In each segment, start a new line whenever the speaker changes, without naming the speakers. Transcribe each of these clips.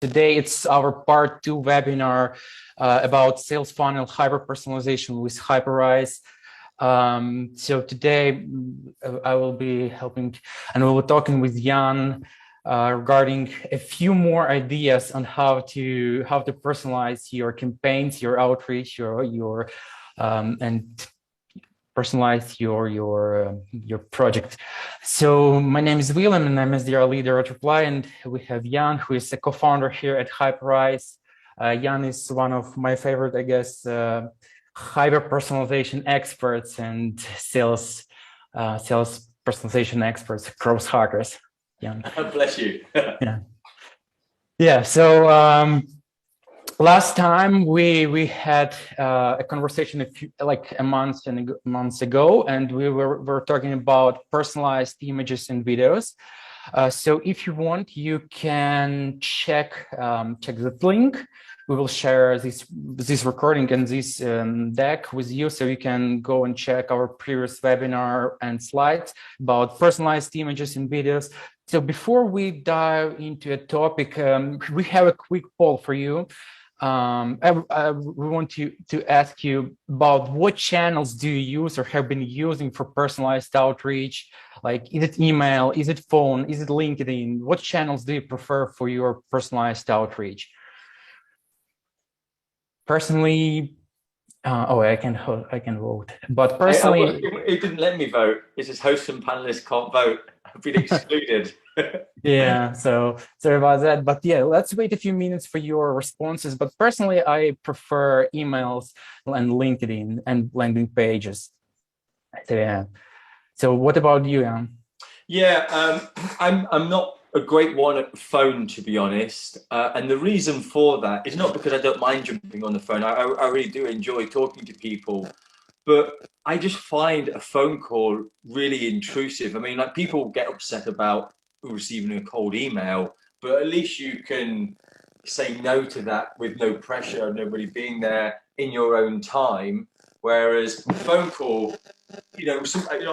Today it's our part 2 webinar about sales funnel hyper-personalization with Hyperise. So today I will be helping and we'll be talking with Jan regarding a few more ideas on how to personalize your campaigns, your outreach, and personalize your project. So my name is Willem and I'm SDR leader at Reply, and we have Jan, who is a co-founder here at Hyperise. Jan is one of my favorite, I guess, hyper-personalization experts and sales personalization experts, growth hackers. Jan.
Bless you.
Yeah. So last time we had a conversation a months ago, and we were talking about personalized images and videos. So if you want, you can check the link. We will share this recording and this deck with you, so you can go and check our previous webinar and slides about personalized images and videos. So before we dive into a topic, we have a quick poll for you. We want to ask you about what channels do you use or have been using for personalized outreach? Like, is it email? Is it phone? Is it LinkedIn? What channels do you prefer for your personalized outreach? Personally, I can vote, but personally,
it didn't let me vote. It says hosts and panelists can't vote. I've been excluded.
Yeah, so sorry about that. But yeah, let's wait a few minutes for your responses. But personally, I prefer emails and LinkedIn and landing pages. So yeah. So what about you, Jan?
Yeah, I'm not a great one at the phone, to be honest. And the reason for that is not because I don't mind jumping on the phone. I really do enjoy talking to people. But I just find a phone call really intrusive. I mean, like, people get upset about receiving a cold email, but at least you can say no to that with no pressure, nobody being there in your own time. Whereas a phone call,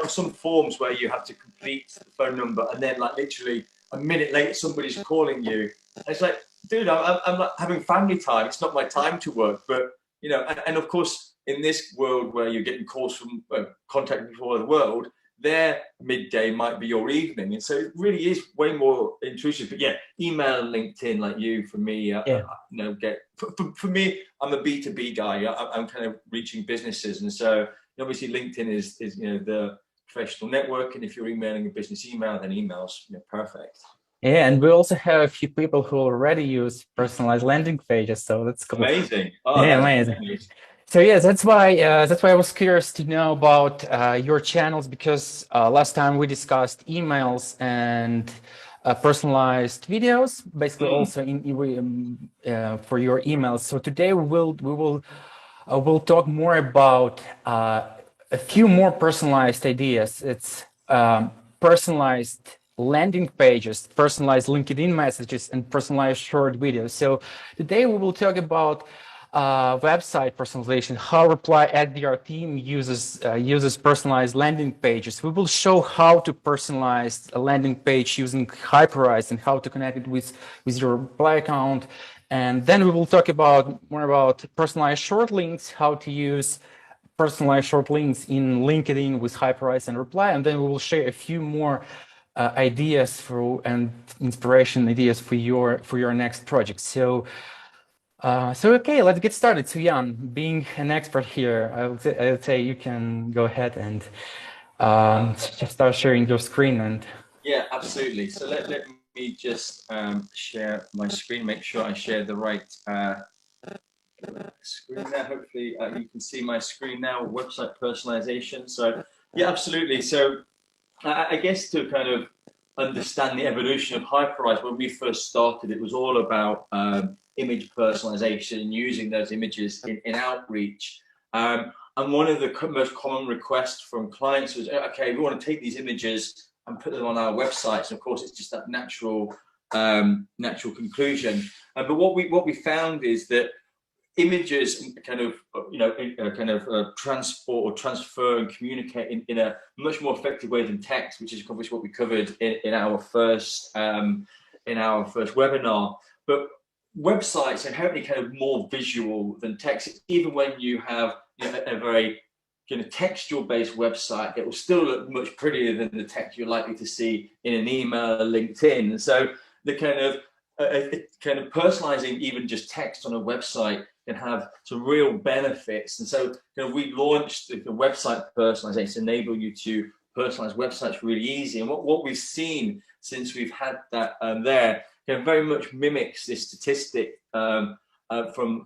some forms where you have to complete the phone number, and then like literally a minute later somebody's calling you. It's like, dude, I'm not having family time. It's not my time to work. But and of course, in this world where you're getting calls from contacting people all over the world, their midday might be your evening, and so it really is way more intrusive. But yeah, email and LinkedIn, like you, for me, for me, I'm a B2B guy. I'm kind of reaching businesses, and so obviously LinkedIn is the professional network, and if you're emailing a business email, then email's perfect.
Yeah, and we also have a few people who already use personalized landing pages, so that's cool.
Amazing.
Yeah, amazing. Nice. So yeah, that's why I was curious to know about your channels, because last time we discussed emails and personalized videos, basically also for your emails. So today we'll talk more about a few more personalized ideas. It's personalized landing pages, personalized LinkedIn messages, and personalized short videos. So today we will talk about website personalization, how Reply SDR team uses personalized landing pages. We will show how to personalize a landing page using Hyperise and how to connect it with your Reply account. And then we will talk more about personalized short links, how to use personalized short links in LinkedIn with Hyperise and Reply. And then we will share a few more ideas and inspiration ideas for your next project. So okay, let's get started. So Jan, being an expert here, I would say you can go ahead and just start sharing your screen. And
yeah, absolutely. So let me just share my screen, make sure I share the right screen there. Hopefully you can see my screen now, website personalization. So yeah, absolutely. So I guess to kind of understand the evolution of Hyperise, when we first started, it was all about image personalization and using those images in outreach. And one of the most common requests from clients was, okay, we want to take these images and put them on our websites. And of course, it's just that natural conclusion. But what we found is that images transport or transfer and communicate in a much more effective way than text, which is what we covered in our first webinar. But websites are inherently kind of more visual than text. Even when you have a very textual based website, it will still look much prettier than the text you're likely to see in an email or LinkedIn. So the kind of personalizing even just text on a website can have some real benefits. And so we launched the website personalization to enable you to personalize websites really easy. And what we've seen since we've had that there very much mimics this statistic from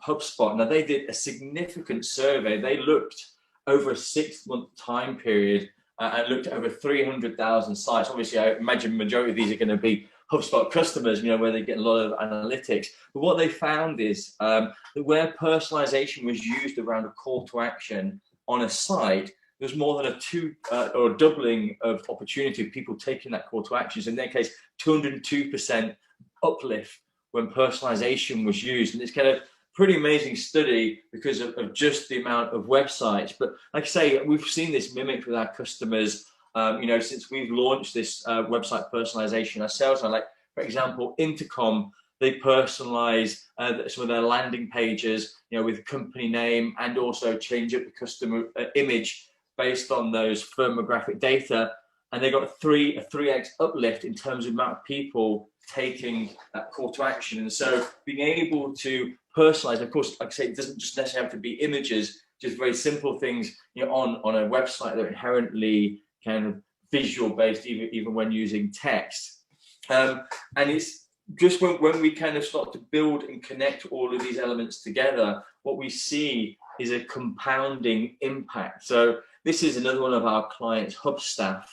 HubSpot. Now, they did a significant survey. They looked over a 6-month time period and looked at over 300,000 sites. Obviously, I imagine the majority of these are going to be HubSpot customers, where they get a lot of analytics. But what they found is that where personalization was used around a call to action on a site, there's more than a doubling of opportunity of people taking that call to action. So in their case, 202% uplift when personalization was used. And it's kind of pretty amazing study because of just the amount of websites. But like I say, we've seen this mimicked with our customers, since we've launched this website personalization ourselves. Like, for example, Intercom, they personalize some of their landing pages, with company name, and also change up the customer image based on those firmographic data. And they got a 3x uplift in terms of the amount of people taking that call to action. And so being able to personalize, of course, like I say, it doesn't just necessarily have to be images, just very simple things on a website that are inherently kind of visual based, even when using text. And it's just when we kind of start to build and connect all of these elements together, what we see is a compounding impact. So this is another one of our clients, Hubstaff.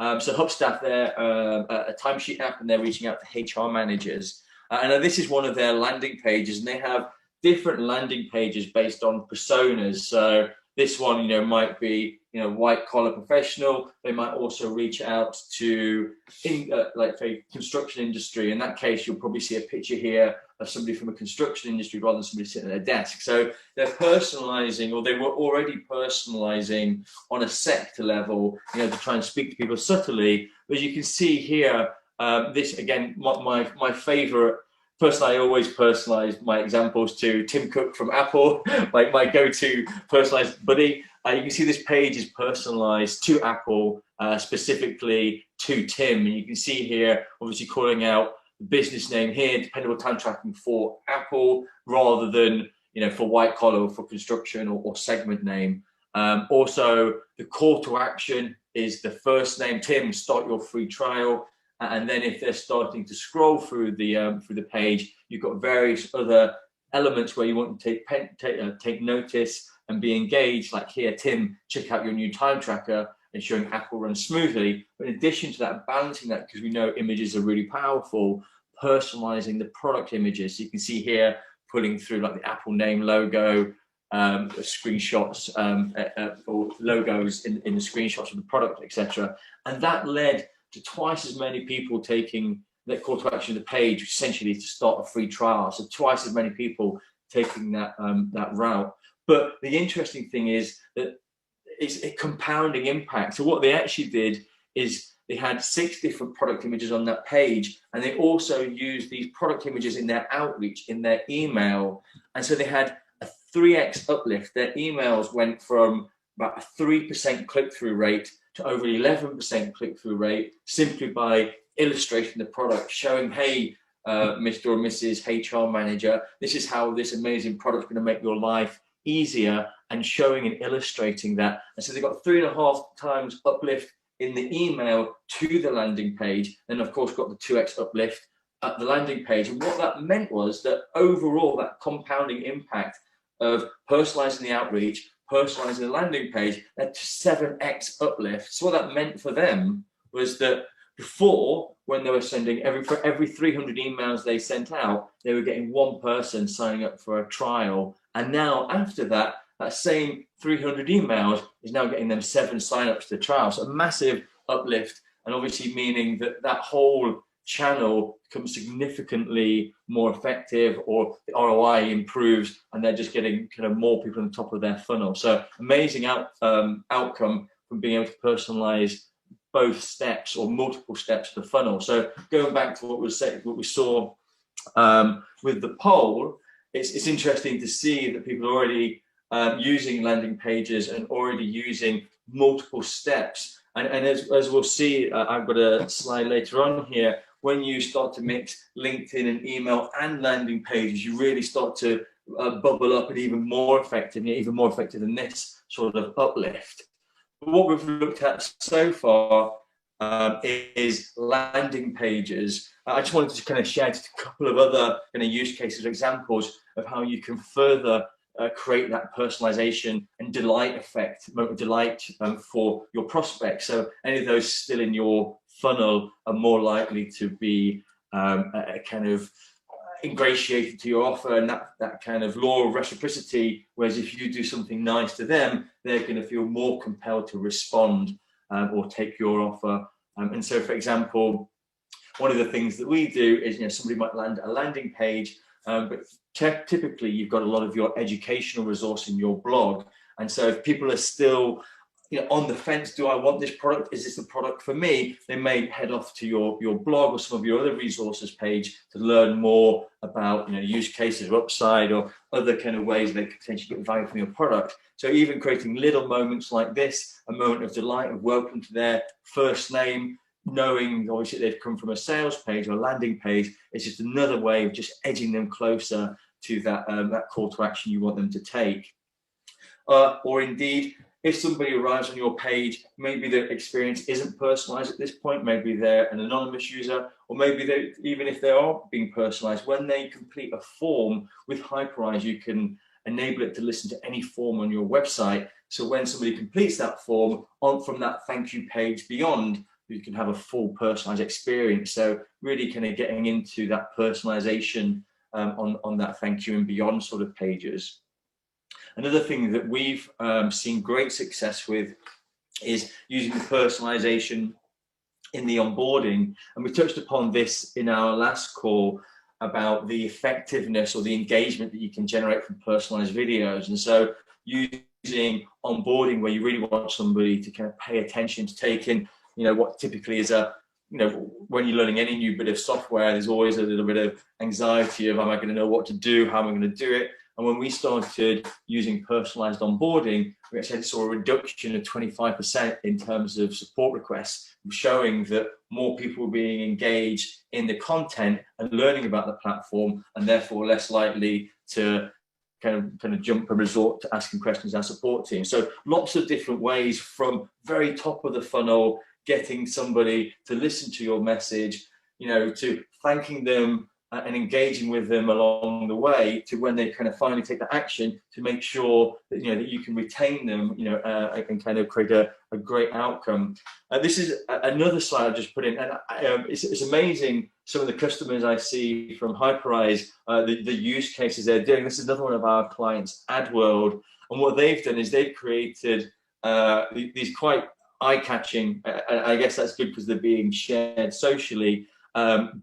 So Hubstaff, they're a timesheet app, and they're reaching out to HR managers. And this is one of their landing pages, and they have different landing pages based on personas. So this one, might be, white collar professional. They might also reach out to, like, say, construction industry. In that case, you'll probably see a picture here of somebody from a construction industry rather than somebody sitting at a desk. So they're personalizing, or they were already personalizing on a sector level, to try and speak to people subtly. But you can see here, this again, my favorite person. I always personalize my examples to Tim Cook from Apple, like my go-to personalized buddy. You can see this page is personalized to Apple, specifically to Tim. And you can see here, obviously calling out the business name here, dependable time tracking for Apple, rather than, for white collar or for construction or segment name. Also, the call to action is the first name, Tim, start your free trial. And then if they're starting to scroll through the page, you've got various other elements where you want to take notice and be engaged. Like here, Tim, check out your new time tracker, and showing Apple runs smoothly. But in addition to that, balancing that, because we know images are really powerful, personalizing the product images. So you can see here, pulling through like the Apple name logo, screenshots or logos in the screenshots of the product, etc. And that led to twice as many people taking that call to action to the page, essentially to start a free trial. So twice as many people taking that route. But the interesting thing is that it's a compounding impact. So what they actually did is they had 6 different product images on that page, and they also used these product images in their outreach, in their email. And so they had a 3x uplift. Their emails went from about a 3% click-through rate to over 11% click-through rate, simply by illustrating the product, showing, hey, Mr. or Mrs. HR manager, this is how this amazing product is going to make your life easier, and showing and illustrating that. And so they got 3.5 times uplift in the email to the landing page, and of course got the 2x uplift at the landing page. And what that meant was that overall, that compounding impact of personalizing the outreach, personalizing the landing page, led to 7x uplift. So what that meant for them was that before, when they were sending for every 300 emails they sent out, they were getting 1 person signing up for a trial. And now after that, that same 300 emails is now getting them 7 signups to the trial. So a massive uplift, and obviously meaning that that whole channel becomes significantly more effective, or the ROI improves, and they're just getting kind of more people on the top of their funnel. So amazing outcome from being able to personalize both steps or multiple steps of the funnel. So going back to what we saw with the poll, it's interesting to see that people are already using landing pages and already using multiple steps. And as we'll see, I've got a slide later on here, when you start to mix LinkedIn and email and landing pages, you really start to bubble up and even more effective than this sort of uplift. But what we've looked at so far is landing pages. I just wanted to kind of share just a couple of other kind of use cases, examples of how you can further create that personalization and delight effect, delight for your prospects. So any of those still in your funnel are more likely to be kind of ingratiated to your offer, and that kind of law of reciprocity, whereas if you do something nice to them, they're going to feel more compelled to respond or take your offer. And so, for example, one of the things that we do is, somebody might land a landing page, but typically you've got a lot of your educational resource in your blog. And so if people are still on the fence, do I want this product? Is this the product for me? They may head off to your blog or some of your other resources page to learn more about use cases or upside or other kind of ways they could potentially get value from your product. So even creating little moments like this, a moment of delight, of welcome to their first name, knowing obviously they've come from a sales page or a landing page, is just another way of just edging them closer to that call to action you want them to take. Or indeed, if somebody arrives on your page, maybe their experience isn't personalized at this point, maybe they're an anonymous user, or maybe even if they are being personalized, when they complete a form with Hyperise, you can enable it to listen to any form on your website. So when somebody completes that form, from that thank you page beyond, you can have a full personalized experience. So really kind of getting into that personalization on that thank you and beyond sort of pages. Another thing that we've seen great success with is using the personalization in the onboarding. And we touched upon this in our last call about the effectiveness or the engagement that you can generate from personalized videos. And so using onboarding where you really want somebody to kind of pay attention to take in, what typically is when you're learning any new bit of software, there's always a little bit of anxiety of, am I going to know what to do? How am I going to do it? And when we started using personalized onboarding, we actually saw a reduction of 25% in terms of support requests, showing that more people were being engaged in the content and learning about the platform, and therefore less likely to kind of jump and resort to asking questions to our support team. So lots of different ways, from very top of the funnel, getting somebody to listen to your message, to thanking them and engaging with them along the way, to when they kind of finally take the action, to make sure that that you can retain them, and kind of create a great outcome. This is another slide I just put in, and it's amazing some of the customers I see from Hyperise, the use cases they're doing. This is another one of our clients, AdWorld, and what they've done is they've created these quite eye-catching, I guess that's good because they're being shared socially,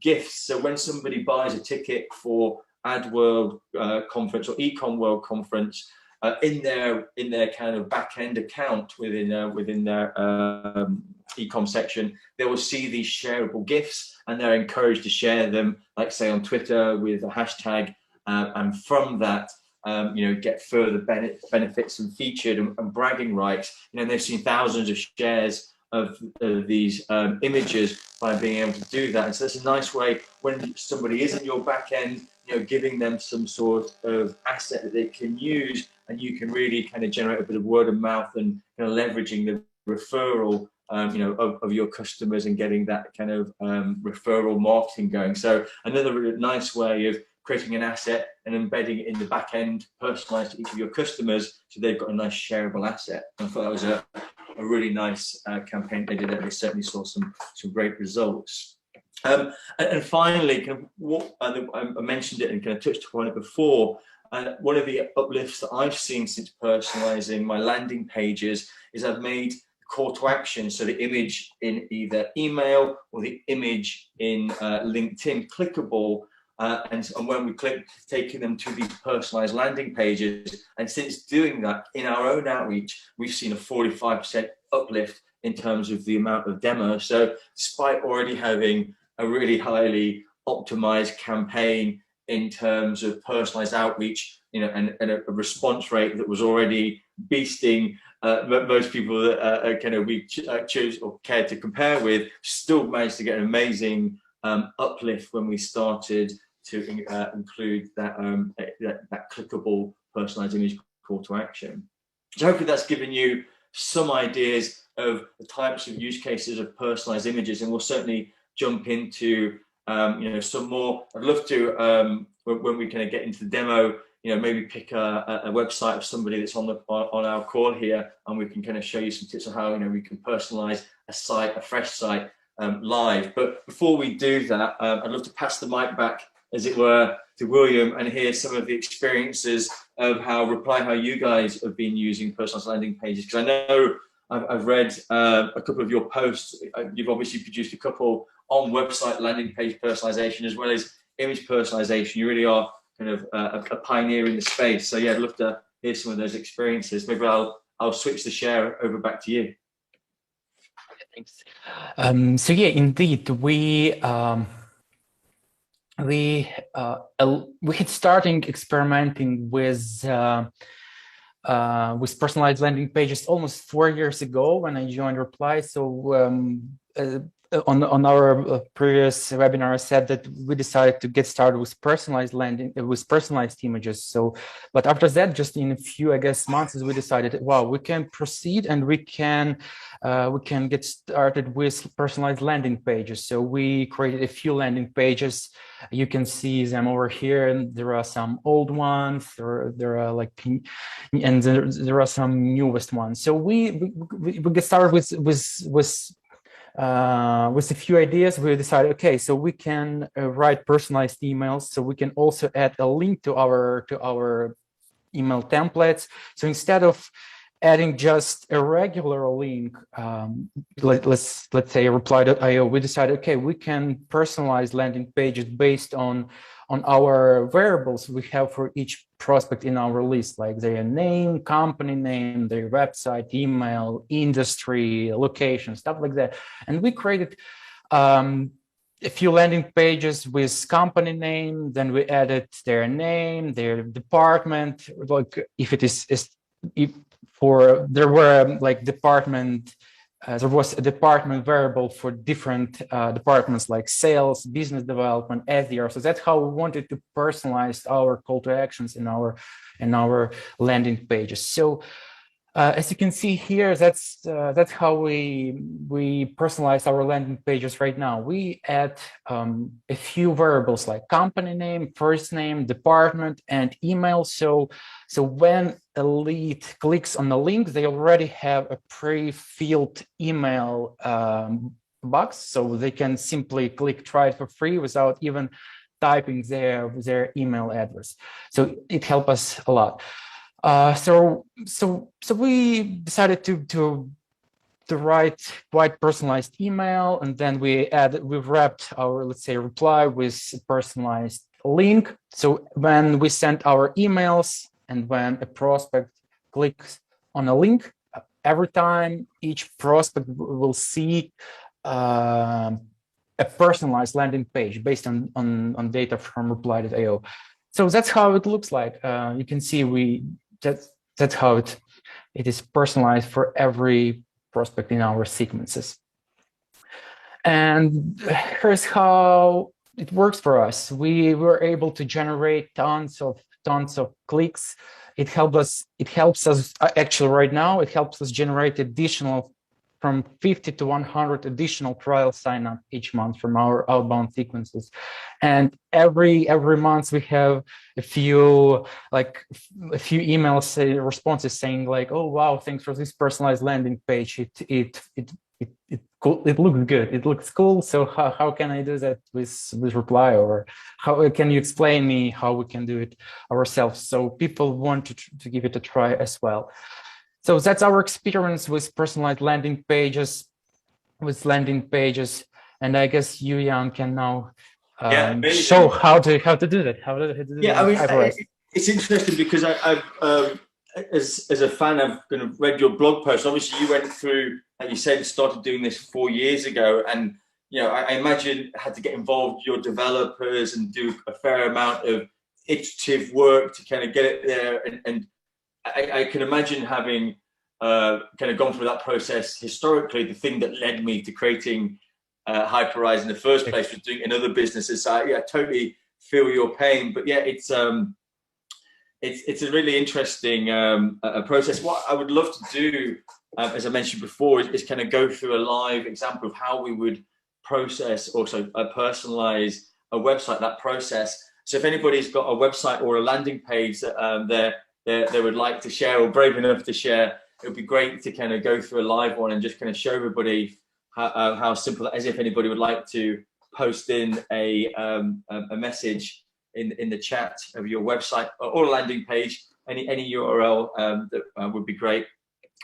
gifts. So when somebody buys a ticket for AdWorld conference or Ecom World conference, in their kind of back-end account within their Ecom section, they will see these shareable gifts, and they're encouraged to share them, like say on Twitter with a hashtag, and from that get further benefits and featured and bragging rights. They've seen thousands of shares of these images by being able to do that. And so that's a nice way when somebody is in your back end, giving them some sort of asset that they can use, and you can really kind of generate a bit of word of mouth and kind of leveraging the referral of your customers and getting that kind of referral marketing going. So another really nice way of creating an asset and embedding it in the back end, personalized to each of your customers, so they've got a nice shareable asset. And I thought that was a really nice campaign they did. They certainly saw some great results. And finally, kind of what I mentioned it and kind of touched upon it before. One of the uplifts that I've seen since personalizing my landing pages is I've made call to action, so the image in either email or the image in LinkedIn clickable. And when we click, taking them to these personalized landing pages. And since doing that in our own outreach, we've seen a 45% uplift in terms of the amount of demos. So despite already having a really highly optimized campaign in terms of personalized outreach, you know, and a response rate that was already beasting most people that kind of we choose or care to compare with, still managed to get an amazing uplift when we started to include that, that clickable personalized image call to action. So hopefully that's given you some ideas of the types of use cases of personalized images, and we'll certainly jump into you know, some more. I'd love to when we kind of get into the demo, you know, maybe pick a website of somebody that's on our call here, and we can kind of show you some tips on how, you know, we can personalize a site, a fresh site, live. But before we do that, I'd love to pass the mic back, as it were, to William and hear some of the experiences of how you guys have been using personalized landing pages, because I know I've read a couple of your posts. You've obviously produced a couple on website landing page personalization as well as image personalization. You really are kind of a pioneer in the space. So yeah, I'd love to hear some of those experiences. Maybe I'll switch the share over back to you.
Thanks. So yeah, indeed, we had starting experimenting with personalized landing pages almost 4 years ago when I joined Reply. So on our previous webinar, I said that we decided to get started with personalized images. So, but after that, just in a few, I guess, months, we decided, wow, we can proceed and we can get started with personalized landing pages. So we created a few landing pages. You can see them over here, and there are some old ones. There are like, and there are some newest ones. So we get started with a few ideas. We decided, okay, so we can write personalized emails. So we can also add a link to our email templates. So instead of adding just a regular link, let's say reply.io, we decided, okay, we can personalize landing pages based on our variables we have for each prospect in our list, like their name, company name, their website, email, industry, location, stuff like that. And we created a few landing pages with company name, then we added their name, their department, like if it is there were like department, there was a department variable for different departments like sales, business development, SDR. So that's how we wanted to personalize our call to actions in our landing pages. So as you can see here, that's how we personalize our landing pages right now. We add a few variables like company name, first name, department, and email. So when a lead clicks on the link, they already have a pre-filled email box, so they can simply click try it for free without even typing their email address. So it helped us a lot. So we decided to write quite personalized email, and then we wrapped our, let's say, reply with a personalized link. So when we send our emails and when a prospect clicks on a link, every time each prospect will see a personalized landing page based on data from reply.io. So that's how it looks like. You can see that's how it is personalized for every prospect in our sequences. And here's how it works for us. We were able to generate tons of clicks. It helps us actually right now. It helps us generate additional from 50 to 100 additional trial sign-up each month from our outbound sequences. And every month we have a few emails, responses saying like, oh wow, thanks for this personalized landing page. It looks good. It looks cool. So how can I do that with Reply? Or how can you explain me how we can do it ourselves? So people want to give it a try as well. So that's our experience with personalized landing pages, and I guess you, Jan, can now show how to do that. How to do
yeah,
that.
I mean, it's interesting because I've as a fan, I've kind of read your blog post. Obviously, you went through, like you said, started doing this 4 years ago, and you know, I imagine had to get involved with your developers and do a fair amount of iterative work to kind of get it there. And I can imagine having kind of gone through that process historically. The thing that led me to creating Hyperise in the first place was doing another businesses. So I totally feel your pain. But yeah, it's a really interesting process. What I would love to do, as I mentioned before, is kind of go through a live example of how we would process, also personalize a website, that process. So if anybody's got a website or a landing page that they would like to share or brave enough to share, it would be great to kind of go through a live one and just kind of show everybody how simple, as if anybody would like to post in a message in the chat of your website or a landing page, any URL that would be great.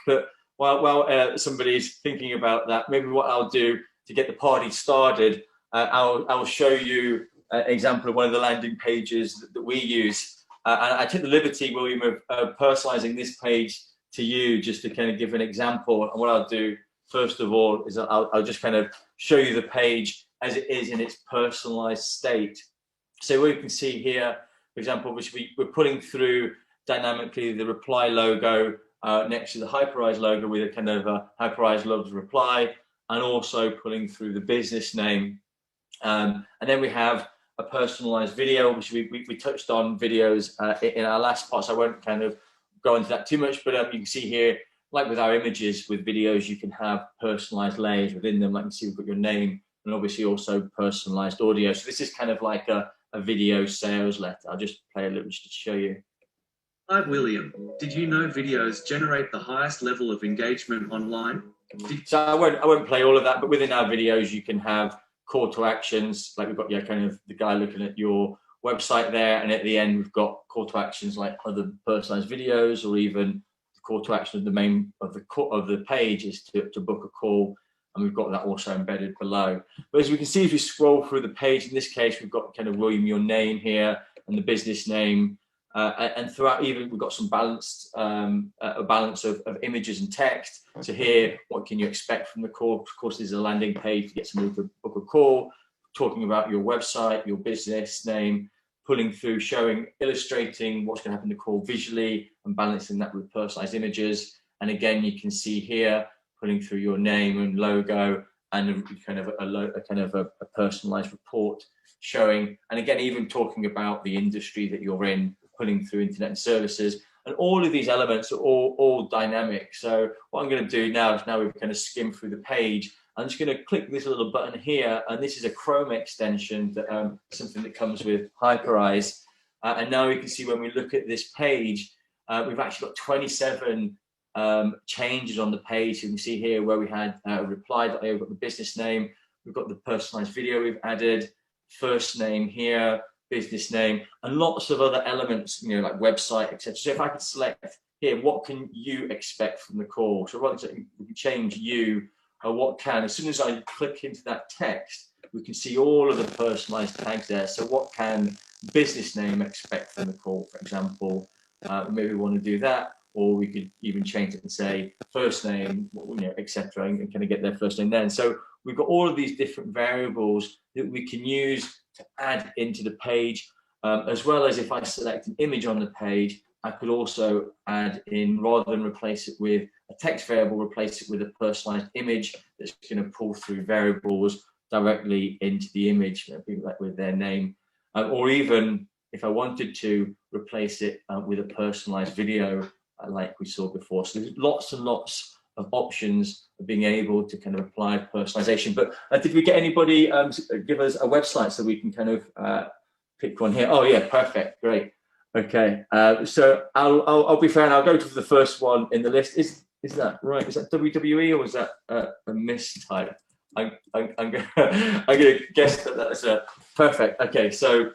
But while somebody's thinking about that, maybe what I'll do to get the party started, I'll show you an example of one of the landing pages that we use. And I took the liberty, William, of personalizing this page to you just to kind of give an example. And what I'll do, first of all, is I'll just kind of show you the page as it is in its personalized state. So what you can see here, for example, which we're pulling through dynamically the reply logo next to the Hyperise logo with a kind of Hyperise loves reply, and also pulling through the business name. And then we have a personalized video, which we touched on videos in our last part, so I won't kind of go into that too much, but you can see here, like with our images, with videos, you can have personalized layers within them. Like you can see, we've got your name and obviously also personalized audio. So this is kind of like a video sales letter. I'll just play a little just to show you.
Hi, William. Did you know videos generate the highest level of engagement online?
So I won't play all of that, but within our videos, you can have call to actions. Like we've got kind of the guy looking at your website there, and at the end we've got call to actions like other personalized videos, or even the call to action of the main of the page is to book a call, and we've got that also embedded below. But as we can see, if you scroll through the page, in this case we've got kind of William, your name here, and the business name, and throughout even we've got some balanced a balance of images and text. So here, what can you expect from the call? Of course, there's a landing page to get somebody to book a call, talking about your website, your business name, pulling through, showing, illustrating what's going to happen in the call visually, and balancing that with personalized images. And again, you can see here, pulling through your name and logo, and a kind of a personalized report showing, and again, even talking about the industry that you're in, pulling through internet and services. And all of these elements are all dynamic. So what I'm going to do now is, now we've kind of skimmed through the page, I'm just going to click this little button here, and this is a Chrome extension, that something that comes with Hyperise. And now we can see when we look at this page, we've actually got 27 changes on the page. You can see here where we had reply.io, we've got the business name, we've got the personalized video we've added, first name here, business name, and lots of other elements, you know, like website, etc. So if I could select here, what can you expect from the call? So rather than we can change you, or what can, as soon as I click into that text, we can see all of the personalized tags there. So what can business name expect from the call, for example? Maybe we want to do that, or we could even change it and say first name, you know, etc., and kind of get their first name then. So we've got all of these different variables that we can use to add into the page, as well as if I select an image on the page, I could also add in, rather than replace it with a text variable, replace it with a personalized image that's going to pull through variables directly into the image, like with their name, or even if I wanted to replace it with a personalized video, like we saw before. So there's lots and lots of options of being able to kind of apply personalization. But did we get anybody give us a website so we can kind of pick one here? Oh yeah, perfect, great. Okay, so I'll be fair and I'll go to the first one in the list. Is that right? Is that WWE, or is that a mistype? I'm gonna guess that that's a perfect. Okay, so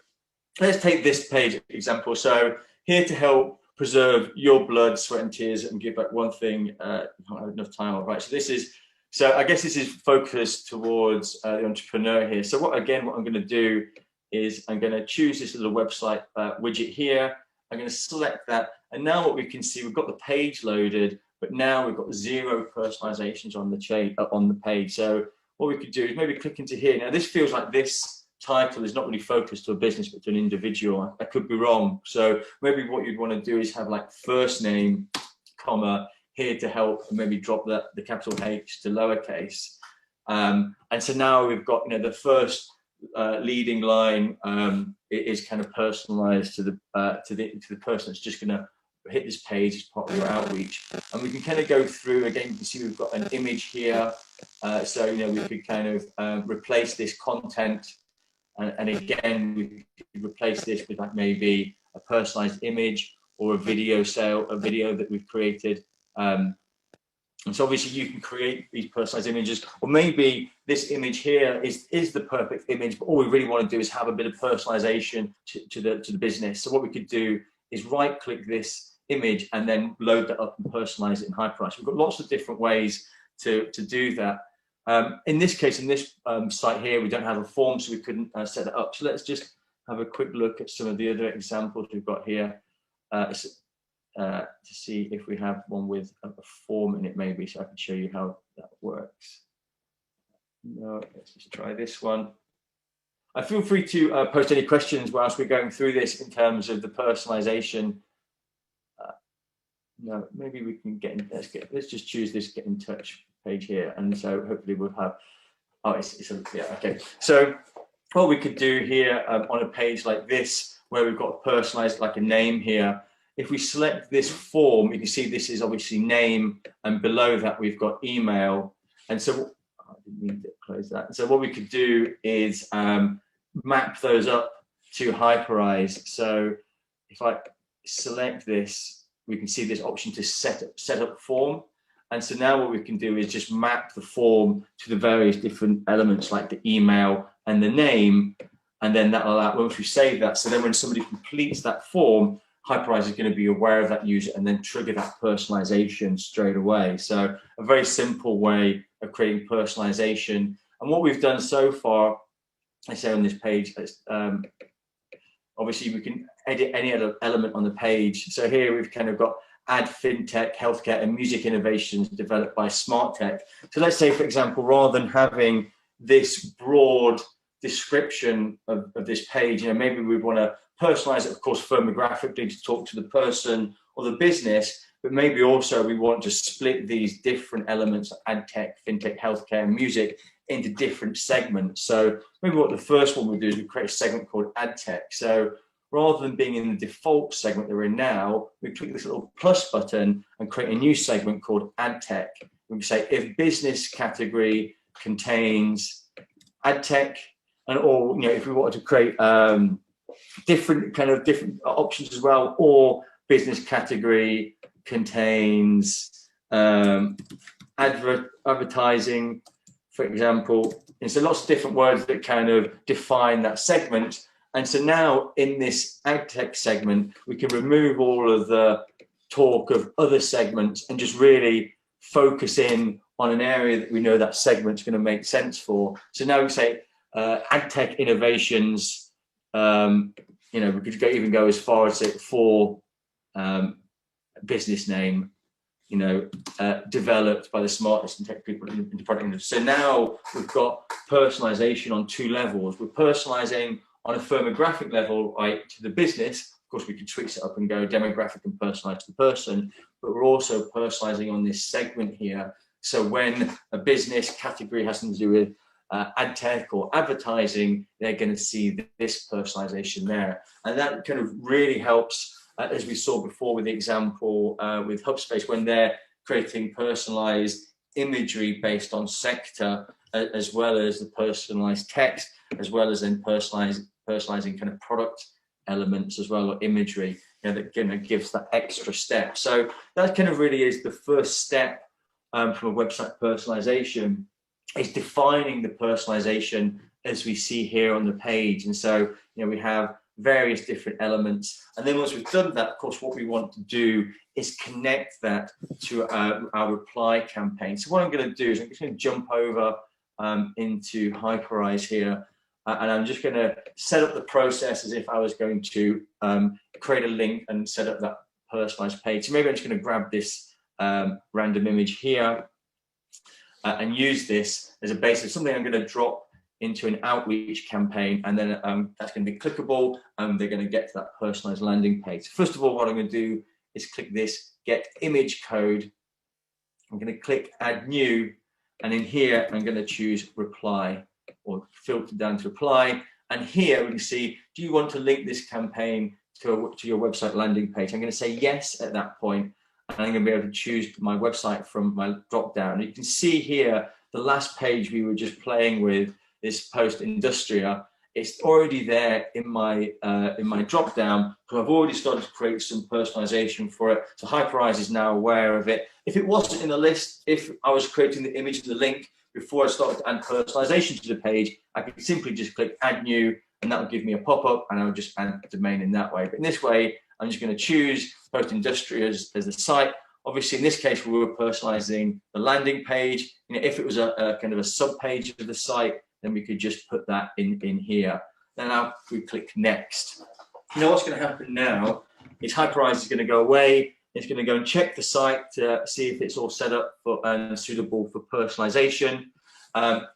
let's take this page example. So here to help preserve your blood, sweat and tears and give back one thing, I don't have enough time. All right, so I guess this is focused towards the entrepreneur here. So what I'm going to do is I'm going to choose this little website widget here. I'm going to select that, and now what we can see, we've got the page loaded, but now we've got 0 personalizations on the page. So what we could do is maybe click into here. Now this feels like this title is not really focused to a business but to an individual. I could be wrong. So maybe what you'd want to do is have like first name, comma, here to help, and maybe drop the capital H to lowercase. And so now we've got, you know, the first leading line is kind of personalized to the person that's just going to hit this page as part of your outreach. And we can kind of go through again. You can see we've got an image here, so you know we could kind of replace this content, and again we could replace this with like maybe a personalized image or a video that we've created. And so obviously you can create these personalized images, or maybe this image here is the perfect image, but all we really want to do is have a bit of personalization to the business. So what we could do is right click this image and then load that up and personalize it in Hyperise. We've got lots of different ways to do that. In this case, in this site here, we don't have a form, so we couldn't set it up. So let's just have a quick look at some of the other examples we've got here. To see if we have one with a form in it, maybe, so I can show you how that works. No, let's just try this one. Feel free to post any questions whilst we're going through this in terms of the personalization. No, maybe we can get in. Let's just choose this get in touch page here, and so hopefully we'll have. Oh, yeah, okay. So what we could do here on a page like this, where we've got personalized like a name here. If we select this form, you can see this is obviously name, and below that we've got email. And so I didn't mean to close that. So what we could do is map those up to Hyperise. So if I select this, we can see this option to set up form. And so now what we can do is just map the form to the various different elements like the email and the name. And then that'll allow, once we save that, so then when somebody completes that form, Hyperise is going to be aware of that user and then trigger that personalization straight away. So a very simple way of creating personalization. And what we've done so far, I say on this page, is, obviously we can edit any other element on the page. So here we've kind of got add fintech, healthcare, and music innovations developed by smart tech. So let's say, for example, rather than having this broad description of this page, you know, maybe we want to personalize it, of course, firmographically to talk to the person or the business, but maybe also we want to split these different elements, ad tech, fintech, healthcare, and music, into different segments. So maybe what the first one we'll do is we create a segment called ad tech. So rather than being in the default segment that we're in now, we click this little plus button and create a new segment called ad tech. We say if business category contains ad tech, and or you know, if we wanted to create different options as well, or business category contains advertising, for example. And so lots of different words that kind of define that segment. And so now in this ad tech segment, we can remove all of the talk of other segments and just really focus in on an area that we know that segment's going to make sense for. So now we say ad tech innovations, you know, we could even go as far as it for business name, you know, developed by the smartest and tech people in the product industry. So now we've got personalization on two levels. We're personalizing on a firmographic level, right, to the business. Of course, we can switch it up and go demographic and personalize to the person, but we're also personalizing on this segment here. So when a business category has something to do with ad tech or advertising, they're going to see this personalization there. And that kind of really helps, as we saw before with the example with HubSpace, when they're creating personalized imagery based on sector, as well as the personalized text, as well as then personalizing kind of product elements as well, or imagery, you know, that kind of gives that extra step. So that kind of really is the first step from a website personalization, is defining the personalization as we see here on the page. And so, you know, we have various different elements. And then once we've done that, of course, what we want to do is connect that to our reply campaign. So what I'm going to do is I'm just going to jump over into Hyperise here. And I'm just going to set up the process as if I was going to create a link and set up that personalized page. So maybe I'm just going to grab this random image here. and use this as a basis, something I'm going to drop into an outreach campaign, and then that's going to be clickable, and they're going to get to that personalized landing page. First of all, what I'm going to do is click this get image code. I'm going to click add new, and in here I'm going to choose reply, or filter down to reply. And here we can see, do you want to link this campaign to your website landing page? I'm going to say yes at that point, and I'm going to be able to choose my website from my drop down. You can see here the last page we were just playing with, this post industria. It's already there in my drop down, because I've already started to create some personalization for it. So Hyperise is now aware of it. If it wasn't in the list, if I was creating the image and the link before I started to add personalization to the page, I could simply just click add new, and that would give me a pop-up, and I would just add the domain in that way. But in this way, I'm just going to choose post industria as the site. Obviously, in this case, we were personalizing the landing page. You know, if it was a kind of a sub page of the site, then we could just put that in here. Now we click next. You know what's going to happen now is Hyperise is going to go away. It's going to go and check the site to see if it's all set up for and suitable for personalization.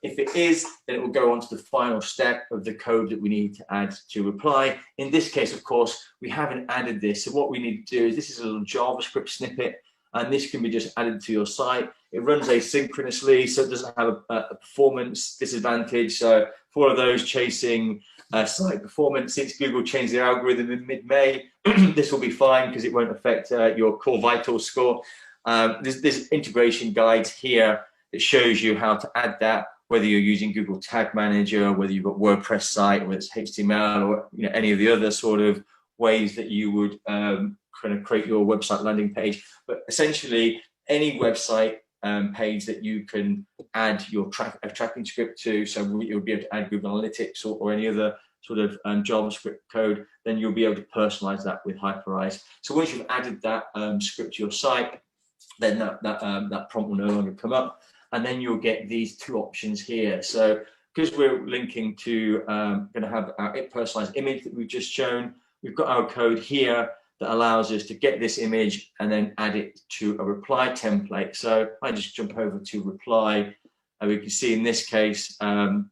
If it is, then it will go on to the final step of the code that we need to add to reply. In this case, of course, we haven't added this. So what we need to do is, this is a little JavaScript snippet, and this can be just added to your site. It runs asynchronously, so it doesn't have a performance disadvantage. So for all of those chasing site performance, since Google changed their algorithm in mid-May, this will be fine because it won't affect your core vital score. There's integration guides here that shows you how to add that, whether you're using Google Tag Manager, whether you've got WordPress site, whether it's HTML, or any of the other sort of ways that you would kind of create your website landing page. But essentially, any website page that you can add your tracking script to, so you'll be able to add Google Analytics or any other sort of JavaScript code, then you'll be able to personalize that with Hyperise. So once you've added that script to your site, then that prompt will no longer come up, and then you'll get these two options here. So because we're linking to going to have our personalized image that we've just shown, we've got our code here that allows us to get this image and then add it to a reply template. So if I just jump over to reply, we can see in this case, I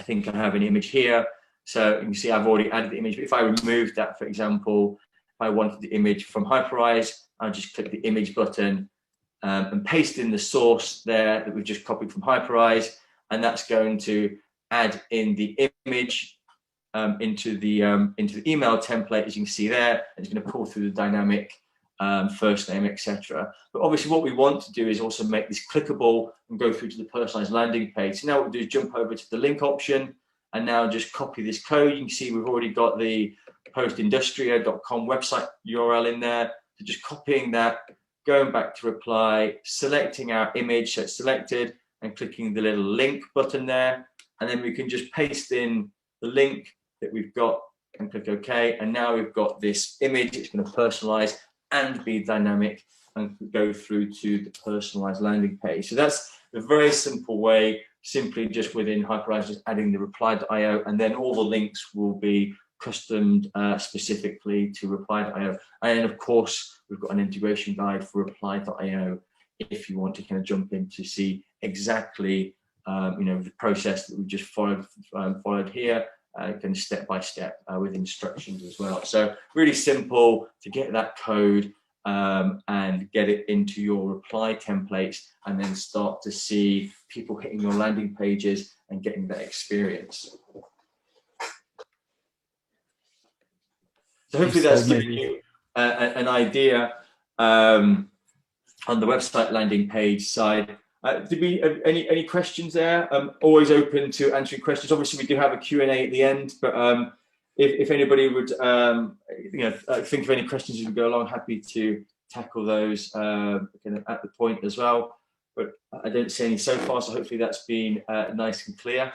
think I have an image here. So you can see I've already added the image. But if I remove that, for example, if I wanted the image from Hyperise, I'll just click the image button and paste in the source there that we've just copied from Hyperise, and that's going to add in the image into the email template, as you can see there. It's going to pull through the dynamic first name, etc. But obviously what we want to do is also make this clickable and go through to the personalized landing page. So now what we'll do is jump over to the link option and now just copy this code. You can see we've already got the postindustria.com website URL in there. So just copying that, going back to reply, selecting our image, so it's selected, and clicking the little link button there. And then we can just paste in the link that we've got and click OK. And now we've got this image. It's going to personalize and be dynamic and go through to the personalized landing page. So that's a very simple way, simply just within Hyperise, just adding the reply.io, and then all the links will be customed specifically to reply.io. And of course, we've got an integration guide for reply.io if you want to kind of jump in to see exactly the process that we just followed here, kind of step by step with instructions as well. So really simple to get that code and get it into your reply templates, and then start to see people hitting your landing pages and getting that experience. So hopefully that's giving you an idea on the website landing page side. Did we have any questions there? I'm always open to answering questions. Obviously, we do have a Q&A at the end, but if anybody would think of any questions as we go along, happy to tackle those kind of at the point as well. But I don't see any so far, so hopefully that's been nice and clear.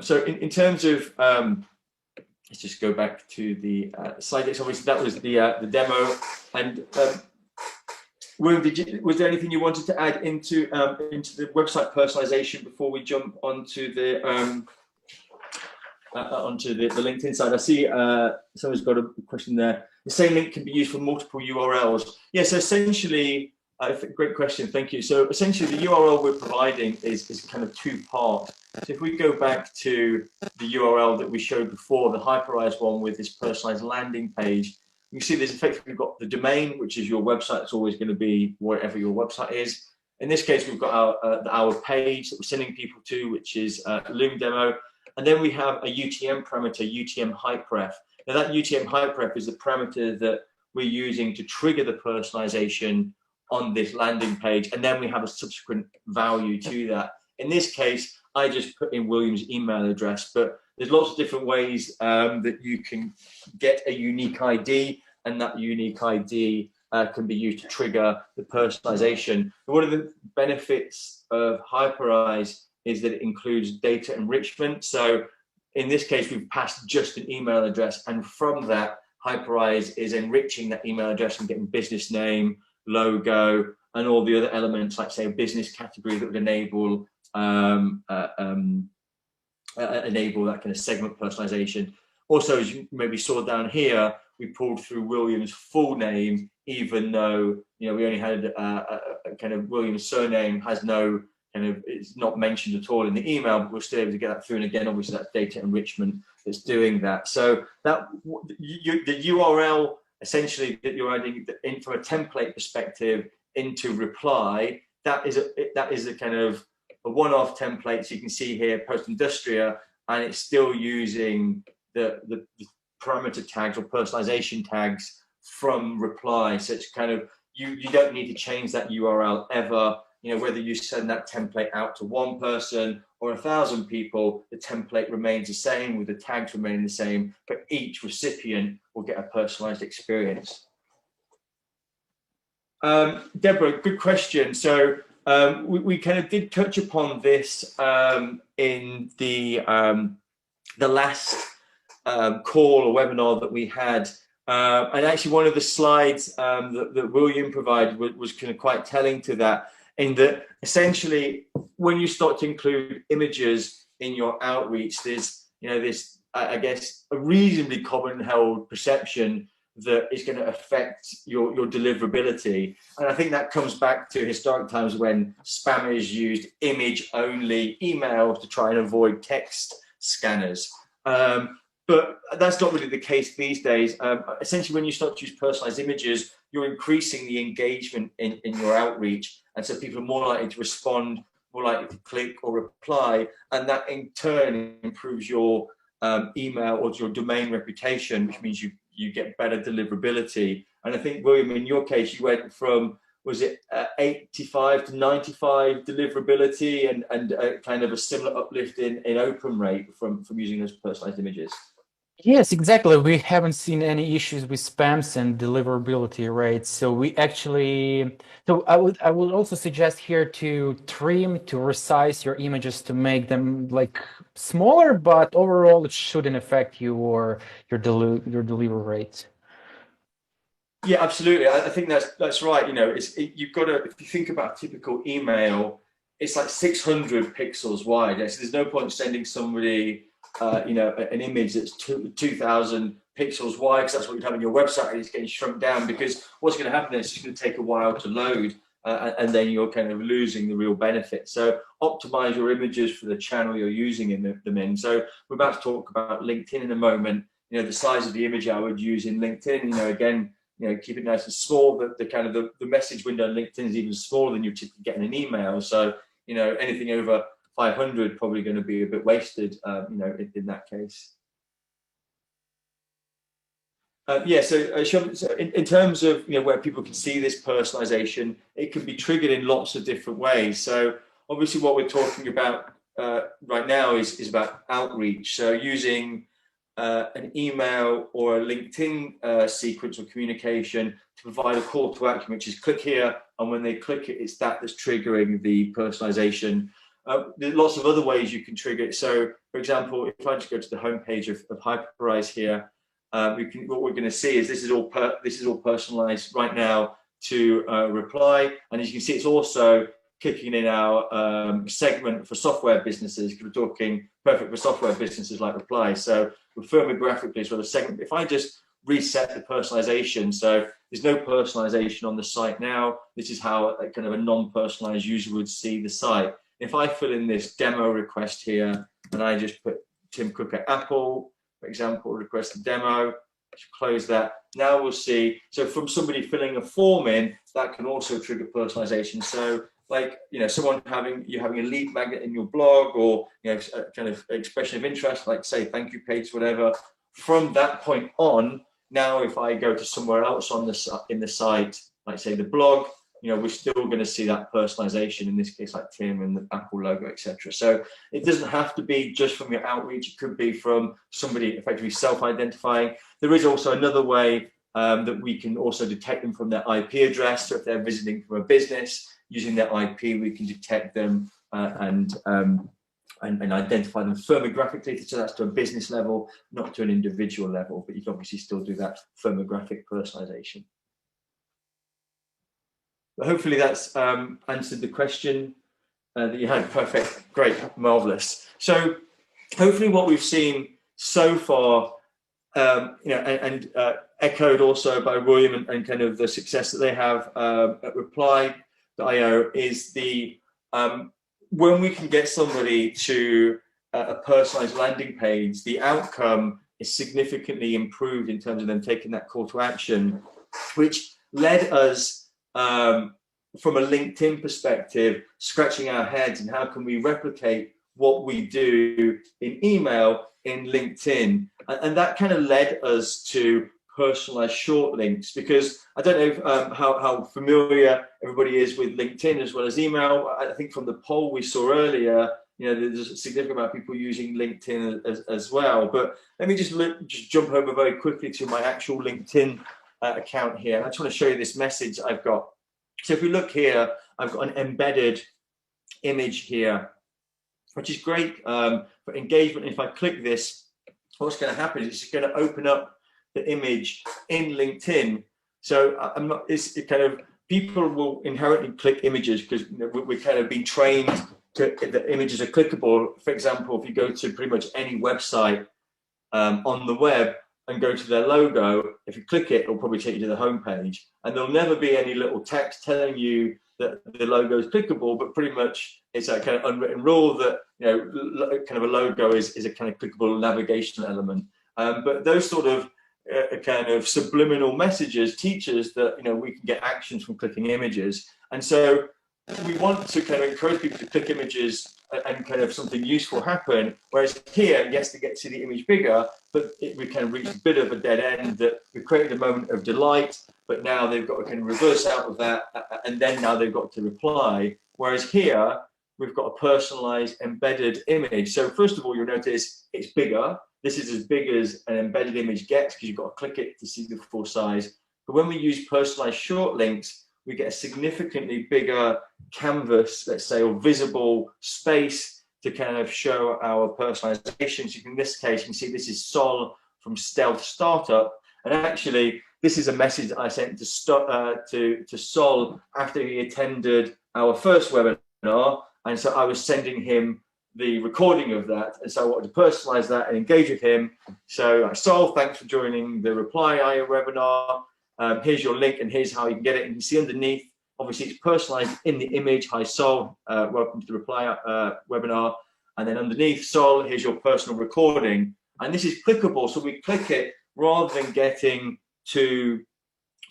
So in terms of, let's just go back to the slide decks. Obviously, that was the demo. And William, was there anything you wanted to add into the website personalization before we jump onto the onto the LinkedIn side. I see someone's got a question there. The same link can be used for multiple URLs. Yeah, so essentially, great question, thank you. So essentially the URL we're providing is kind of two-part. So if we go back to the URL that we showed before, the Hyperise one with this personalized landing page, you can see there's effectively got the domain, which is your website. It's always going to be wherever your website is. In this case, we've got our page that we're sending people to, which is Loom demo. And then we have a UTM parameter, UTM hyperef. Now that UTM hyperef is the parameter that we're using to trigger the personalization on this landing page. And then we have a subsequent value to that. In this case, I just put in William's email address, but there's lots of different ways that you can get a unique ID, and that unique ID can be used to trigger the personalization. One of the benefits of Hyperise is that it includes data enrichment. So in this case, we've passed just an email address, and from that, Hyperise is enriching that email address and getting business name, logo, and all the other elements, like say a business category that would enable that kind of segment personalization. Also, as you maybe saw down here, we pulled through William's full name, even though we only had a kind of William's surname has no kind of, it's not mentioned at all in the email, but we're still able to get that through. And again, obviously that's data enrichment that's doing that. So that the URL essentially that you're adding in from a template perspective into Reply, that is a kind of a one-off template. So you can see here Post Industria, and it's still using the parameter tags or personalization tags from Reply. So it's kind of, you don't need to change that URL ever. Whether you send that template out to one person or 1,000 people, the template remains the same, with the tags remaining the same, but each recipient will get a personalized experience. Deborah, good question. So we kind of did touch upon this in the last call or webinar that we had. And actually one of the slides that William provided was kind of quite telling to that, in that essentially when you start to include images in your outreach, there's this, I guess, a reasonably common held perception that is going to affect your deliverability. And I think that comes back to historic times when spammers used image only emails to try and avoid text scanners. But that's not really the case these days. Essentially, when you start to use personalized images, you're increasing the engagement in your outreach. And so people are more likely to respond, more likely to click or reply. And that in turn improves your email or your domain reputation, which means you get better deliverability. And I think, William, in your case, you went from, was it 85 to 95 deliverability and kind of a similar uplift in open rate from using those personalized images?
Yes, exactly. We haven't seen any issues with spams and deliverability rates. So we actually, so I would also suggest here to resize your images to make them like smaller, but overall it shouldn't affect your delivery rates.
Yeah, absolutely. I think that's right. You've got to, if you think about a typical email, it's like 600 pixels wide. So there's no point sending somebody an image that's 2,000 pixels wide, because that's what you have on your website, and it's getting shrunk down, because what's going to happen is it's going to take a while to load, and then you're kind of losing the real benefit. So optimize your images for the channel you're using them in. So we're about to talk about LinkedIn in a moment. The size of the image I would use in LinkedIn, again, keep it nice and small. The kind of the message window on LinkedIn is even smaller than you typically get in an email. So anything over 500 probably going to be a bit wasted, in that case. So in terms of where people can see this personalization, it can be triggered in lots of different ways. So obviously, what we're talking about right now is about outreach. So using an email or a LinkedIn sequence or communication to provide a call to action, which is click here, and when they click it, it's that's triggering the personalization. There's lots of other ways you can trigger it. So, for example, if I just go to the homepage of Hyperise here, what we're going to see is this is all personalized right now to Reply, and as you can see, it's also kicking in our segment for software businesses, because we're talking perfect for software businesses like Reply. So we're firmographically sort of segment. If I just reset the personalization, so there's no personalization on the site now. This is how a kind of a non-personalized user would see the site. If I fill in this demo request here, and I just put Tim Cook at Apple, for example, request a demo, close that. Now we'll see, so from somebody filling a form in, that can also trigger personalization. So like, you know, someone having a lead magnet in your blog, or, you know, a kind of expression of interest, like say thank you page, whatever. From that point on, now if I go to somewhere else on in the site, like say the blog, you know, we're still going to see that personalization, in this case like Tim and the Apple logo, etc. So it doesn't have to be just from your outreach. It could be from somebody effectively self-identifying. There is also another way that we can also detect them from their IP address. So if they're visiting from a business, using their IP, we can detect them and identify them firmographically. So that's to a business level, not to an individual level, but you can obviously still do that firmographic personalization. But hopefully that's answered the question that you had. Perfect, great, marvelous. So hopefully what we've seen so far, you know, and echoed also by William and kind of the success that they have at Reply.io, is the when we can get somebody to a personalized landing page, the outcome is significantly improved in terms of them taking that call to action, which led us from a LinkedIn perspective, scratching our heads and how can we replicate what we do in email in LinkedIn. And that kind of led us to personalized short links, because I don't know how familiar everybody is with LinkedIn as well as email. I think from the poll we saw earlier, you know, there's a significant amount of people using LinkedIn as well. But let me just jump over very quickly to my actual LinkedIn account here. I just want to show you this message I've got. So if we look here, I've got an embedded image here, which is great for engagement. If I click this, what's going to happen is it's going to open up the image in LinkedIn. So I'm not, it's kind of, people will inherently click images because, you know, we're kind of been trained to, the images are clickable. For example, if you go to pretty much any website on the web and go to their logo, if you click it, it'll probably take you to the home page, and there'll never be any little text telling you that the logo is clickable, but pretty much it's a kind of unwritten rule that, you know, kind of a logo is a kind of clickable navigational element. But those sort of kind of subliminal messages teach us that, you know, we can get actions from clicking images. And so we want to kind of encourage people to click images and kind of something useful happen. Whereas here, yes, they get to see the image bigger, but we kind of reach a bit of a dead end, that we created a moment of delight, but now they've got to kind of reverse out of that, and then now they've got to reply. Whereas here, we've got a personalized embedded image. So first of all, you'll notice it's bigger. This is as big as an embedded image gets, because you've got to click it to see the full size. But when we use personalized short links, we get a significantly bigger canvas, let's say, or visible space to kind of show our personalization. So in this case, you can see this is Sol from Stealth Startup. And actually, this is a message that I sent to Sol after he attended our first webinar. And so I was sending him the recording of that. And so I wanted to personalize that and engage with him. So Sol, thanks for joining the Reply.io webinar. Here's your link, and here's how you can get it. And you can see underneath, obviously it's personalized in the image. Hi Sol, welcome to the Reply webinar. And then underneath, Sol, here's your personal recording. And this is clickable, so we click it rather than getting to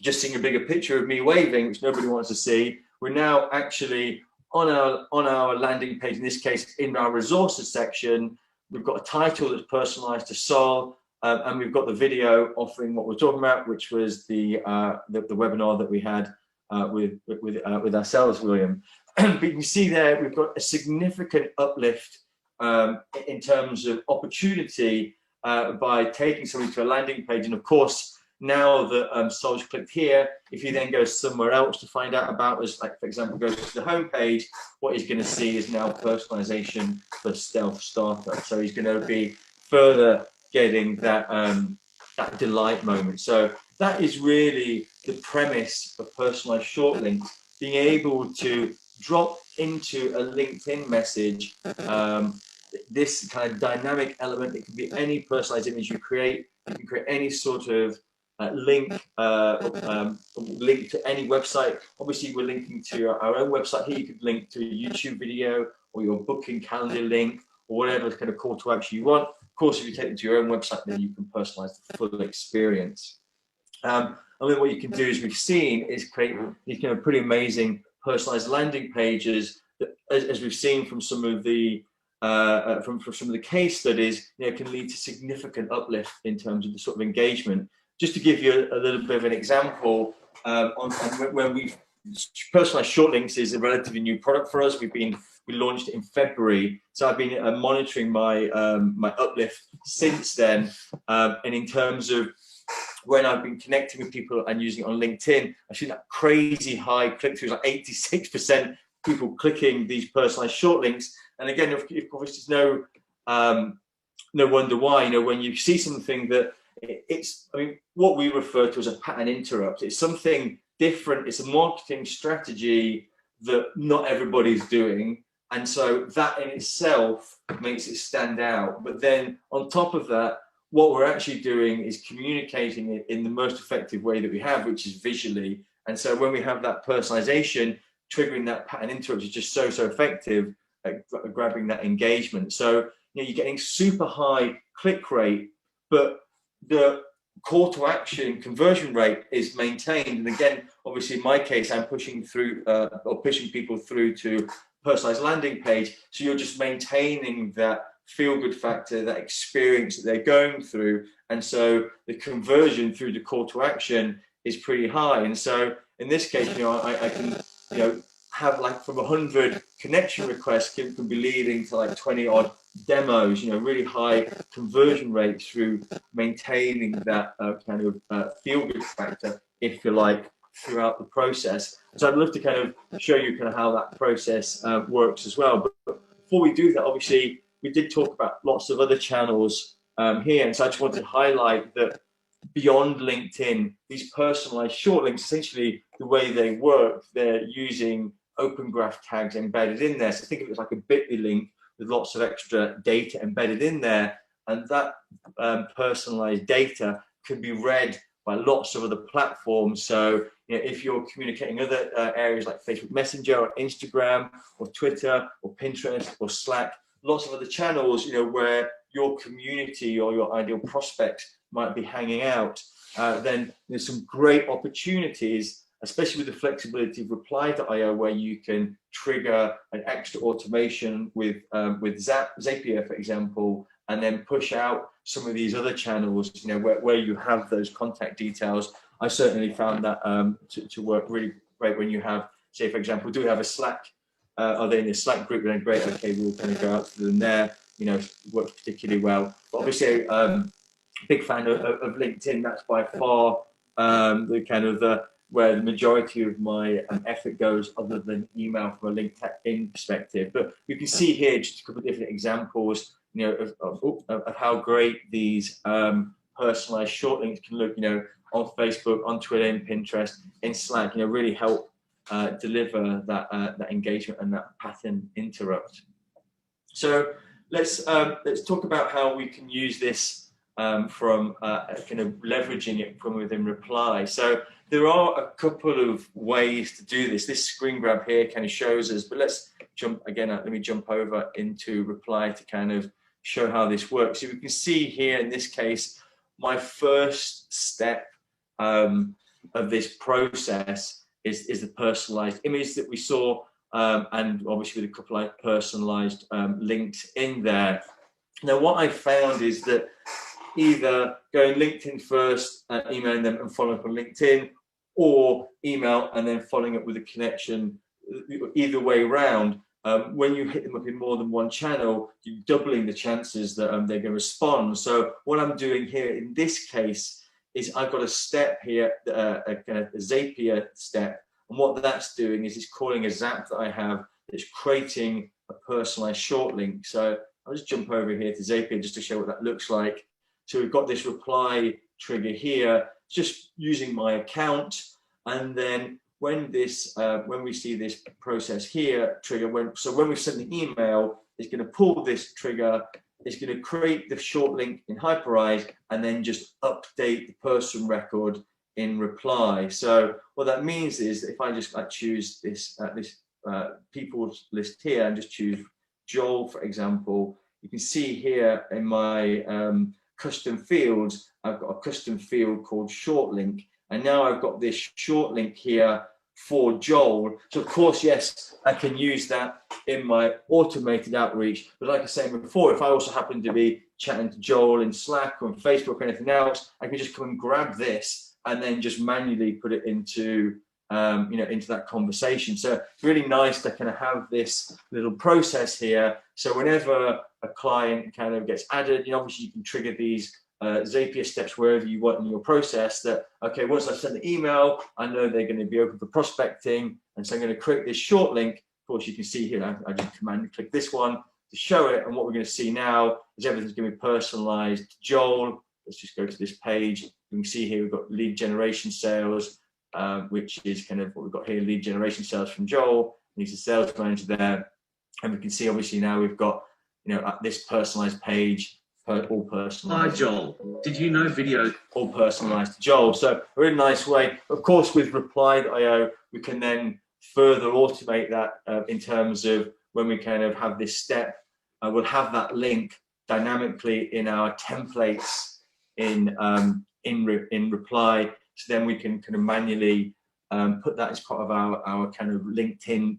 just seeing a bigger picture of me waving, which nobody wants to see. We're now actually on our landing page, in this case, in our resources section. We've got a title that's personalized to Sol. And we've got the video offering what we're talking about, which was the webinar that we had with ourselves, William. But you can see there we've got a significant uplift in terms of opportunity by taking somebody to a landing page. And of course, now that Sol's clicked here, if he then goes somewhere else to find out about us, like for example, goes to the home page, what he's going to see is now personalization for Stealth Startup. So he's going to be further getting that that delight moment. So that is really the premise of personalized short links, being able to drop into a LinkedIn message this kind of dynamic element. It can be any personalized image you create. You can create any sort of link to any website. Obviously, we're linking to our own website here. You could link to a YouTube video or your booking calendar link or whatever kind of call to action you want. Of course, if you take it to your own website, then you can personalize the full experience. And then what you can do, as we've seen, is create these kind of pretty amazing personalized landing pages that, as we've seen from some of the from some of the case studies, can lead to significant uplift in terms of the sort of engagement. Just to give you a little bit of an example, on when we've personalized short links is a relatively new product for us. We launched it in February, so I've been monitoring my my uplift since then. And in terms of when I've been connecting with people and using it on LinkedIn, I've seen that crazy high click-throughs, like 86% people clicking these personalized short links. And again, of course, there's no wonder why. When you see something that it's, I mean, what we refer to as a pattern interrupt. It's something different. It's a marketing strategy that not everybody's doing, and so that in itself makes it stand out. But then on top of that, what we're actually doing is communicating it in the most effective way that we have, which is visually. And so when we have that personalization, triggering that pattern interrupt is just so effective at grabbing that engagement. So you're getting super high click rate, but the call to action conversion rate is maintained. And again, obviously in my case, I'm pushing through or pushing people through to personalized landing page. So you're just maintaining that feel-good factor, that experience that they're going through, and so the conversion through the call to action is pretty high. And so in this case, I can have like from 100 connection requests can be leading to like 20 odd demos. Really high conversion rates through maintaining that kind of feel-good factor, if you like, throughout the process. So I'd love to kind of show you kind of how that process works as well. But before we do that, obviously, we did talk about lots of other channels here, and so I just wanted to highlight that beyond LinkedIn, these personalized short links, essentially the way they work, they're using open graph tags embedded in there. So think of it as like a bit.ly link with lots of extra data embedded in there, and that personalized data can be read by lots of other platforms. So if you're communicating other areas like Facebook Messenger or Instagram or Twitter or Pinterest or Slack, lots of other channels, where your community or your ideal prospects might be hanging out, then there's some great opportunities, especially with the flexibility of Reply.io, where you can trigger an extra automation with Zapier, for example, and then push out some of these other channels, where you have those contact details. I certainly found that to work really great when you have, say, for example, do we have a Slack? Are they in the Slack group? Then great. Okay, we'll kind of go out to them there. Works particularly well. But obviously, big fan of LinkedIn. That's by far the kind of where the majority of my effort goes, other than email from a LinkedIn perspective. But you can see here just a couple of different examples, of how great these personalized short links can look. On Facebook, on Twitter, and Pinterest, in Slack. Really help deliver that engagement and that pattern interrupt. So let's talk about how we can use this from kind of leveraging it from within Reply. So there are a couple of ways to do this. This screen grab here kind of shows us, but let's jump again. Let me jump over into Reply to kind of show how this works. So we can see here in this case, my first step of this process is the personalized image that we saw, and obviously with a couple of personalized links in there. Now, what I found is that either going LinkedIn first, emailing them and following up on LinkedIn, or email and then following up with a connection, either way around, when you hit them up in more than one channel, you're doubling the chances that they're going to respond. So what I'm doing here in this case is I've got a step here, a kind of a Zapier step, and what that's doing is it's calling a Zap that I have that's creating a personalized short link. So I'll just jump over here to Zapier just to show what that looks like. So we've got this reply trigger here, just using my account, and then when this when we see this process here trigger, when we send the email, it's going to pull this trigger, it's going to create the short link in Hyperise, and then just update the person record in Reply. So what that means is if I just choose this people's list here and just choose Joel, for example, you can see here in my custom fields, I've got a custom field called short link, and now I've got this short link here for Joel. So of course, yes, I can use that in my automated outreach, but like I was saying before, if I also happen to be chatting to Joel in Slack or on Facebook or anything else, I can just come and grab this and then just manually put it into into that conversation. So it's really nice to kind of have this little process here. So whenever a client kind of gets added, obviously you can trigger these Zapier steps wherever you want in your process, that, okay, once I send the email, I know they're going to be open for prospecting. And so I'm going to create this short link. Of course, you can see here, I just command click this one to show it. And what we're going to see now is everything's going to be personalized to Joel. Let's just go to this page. You can see here, we've got lead generation sales, which is kind of what we've got here, lead generation sales from Joel. He's a sales manager there. And we can see, obviously, now we've got, this personalized page, all personalized.
Hi, Joel. Did you know video?
All personalized to Joel. So a really nice way. Of course, with Reply.io, we can then further automate that in terms of when we kind of have this step, we'll have that link dynamically in our templates in Reply. So then we can kind of manually put that as part of our kind of LinkedIn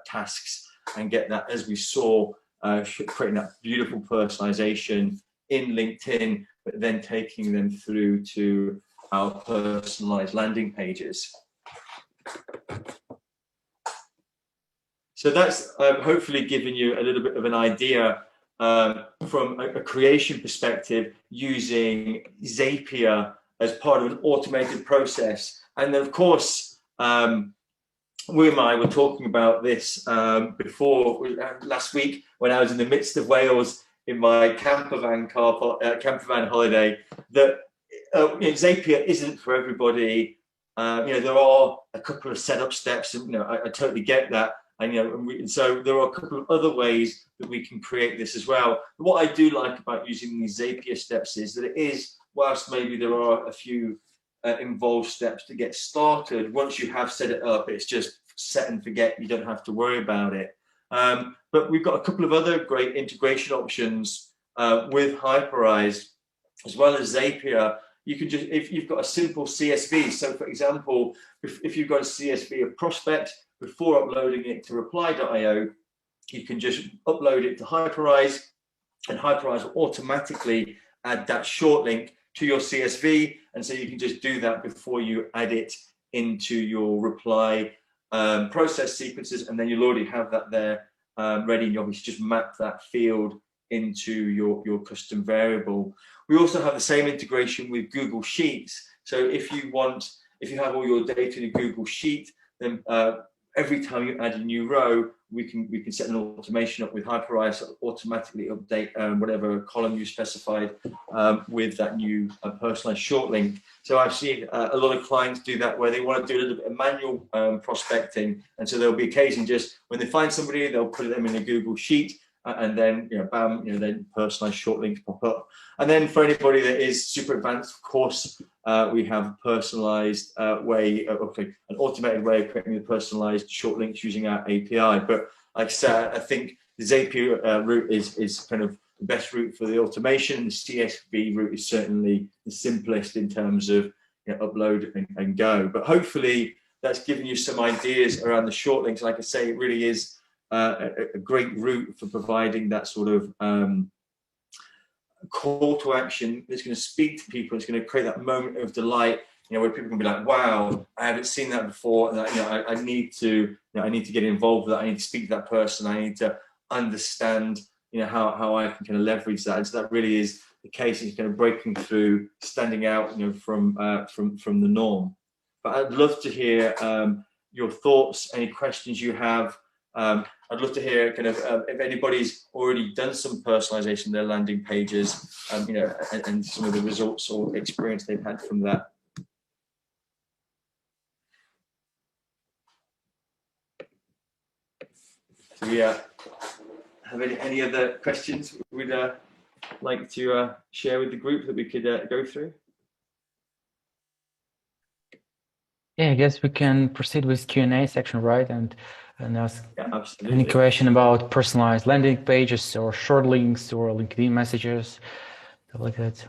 tasks and get that, as we saw, creating that beautiful personalization in LinkedIn, but then taking them through to our personalized landing pages. So that's hopefully giving you a little bit of an idea from a creation perspective using Zapier as part of an automated process. And then, of course, we and I were talking about this before last week when I was in the midst of Wales in my camper van holiday, that Zapier isn't for everybody. There are a couple of setup steps, and I totally get that. And so there are a couple of other ways that we can create this as well. But what I do like about using these Zapier steps is that it is, whilst maybe there are a few involved steps to get started, once you have set it up, it's just set and forget. You don't have to worry about it. But we've got a couple of other great integration options with Hyperise as well as Zapier. You can just, if you've got a simple CSV, so for example, if you've got a CSV of prospect, before uploading it to Reply.io, you can just upload it to Hyperise, and Hyperise will automatically add that short link to your CSV. And so you can just do that before you add it into your Reply process sequences, and then you'll already have that there ready. And you obviously just map that field into your custom variable. We also have the same integration with Google Sheets. So if you have all your data in a Google Sheet, then every time you add a new row, we can set an automation up with Hyperise to automatically update whatever column you specified with that new personalized short link. So I've seen a lot of clients do that, where they want to do a little bit of manual prospecting, and so there'll be occasion just when they find somebody, they'll put them in a Google Sheet, and then bam, then personalized short links pop up. And then for anybody that is super advanced, of course, we have a personalized way, an automated way of creating the personalized short links using our API. But like I said, I think the Zapier route is kind of the best route for the automation. The CSV route is certainly the simplest in terms of upload and go. But hopefully that's given you some ideas around the short links. Like I say, it really is a great route for providing that sort of call to action that's going to speak to people. It's going to create that moment of delight, where people can be like, "Wow, I haven't seen that before." And I need to get involved with that. I need to speak to that person. I need to understand, how I can kind of leverage that. And so that really is the case. It's kind of breaking through, standing out, from the norm. But I'd love to hear your thoughts, any questions you have. I'd love to hear kind of if anybody's already done some personalization in their landing pages, and some of the results or experience they've had from that. Do we have any other questions we'd like to share with the group that we could go through?
Yeah, I guess we can proceed with Q&A section, right? And ask
absolutely.
any question about personalized landing pages or short links or LinkedIn messages, stuff like that.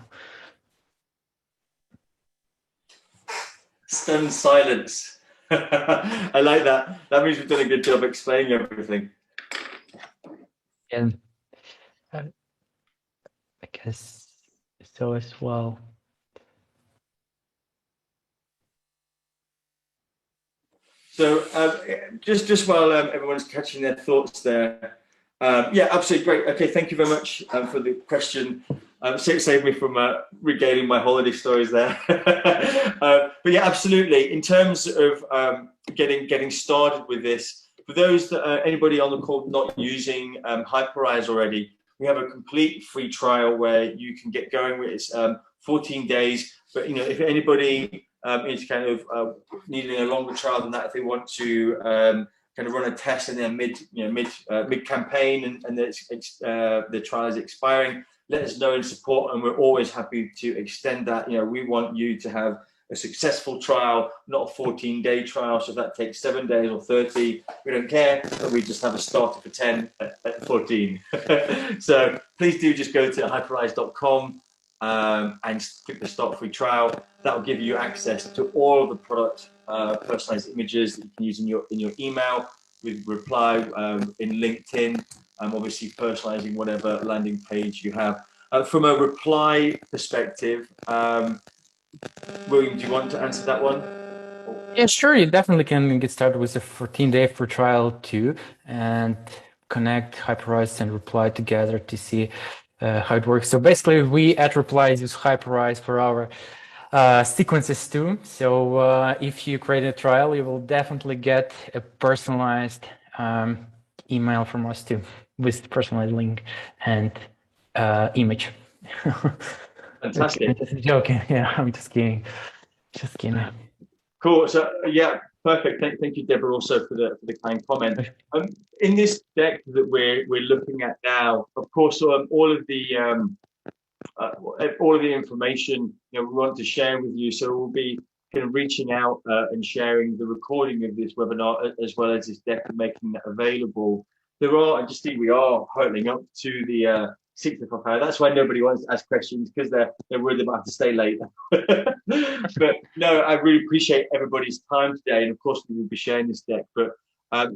Stunned silence. I like that. That means we've done a good job explaining everything.
And I guess so as well.
So just while everyone's catching their thoughts there, yeah, absolutely great. Okay, thank you very much for the question. Save me from regaling my holiday stories there. But yeah, absolutely. In terms of getting started with this, for those that anybody on the call not using Hyperise already, we have a complete free trial where you can get going with it. 14 days. But if anybody is kind of needing a longer trial than that, if they want to kind of run a test in their mid campaign and the trial is expiring, let us know in support, and we're always happy to extend that. We want you to have a successful trial, not a 14-day trial. So if that takes 7 days or 30, we don't care, but we just have a starter for 10 at 14. So please do just go to hyperise.com and click the start free trial. That will give you access to all of the product personalized images that you can use in your email, with Reply, in LinkedIn, obviously personalizing whatever landing page you have. From a Reply perspective, William, do you want to answer that one?
Yeah, sure. You definitely can get started with a 14-day free trial too, and connect Hyperise and Reply together to see how it works. So basically, we at Reply use Hyperise for our sequences too. So if you create a trial, you will definitely get a personalized email from us too, with personalized link and image.
Fantastic.
I'm just joking. Yeah, I'm just kidding. Just kidding.
Cool. So yeah, perfect. Thank you, Deborah, also for the kind comment. In this deck that we're looking at now, of course, all of the information we want to share with you. So we'll be kind of reaching out and sharing the recording of this webinar as well as this deck and making that available. I just think we are hurtling up to the 6 o'clock hour. That's why nobody wants to ask questions, because they're worried they might have to stay late. But no, I really appreciate everybody's time today, and of course we will be sharing this deck. But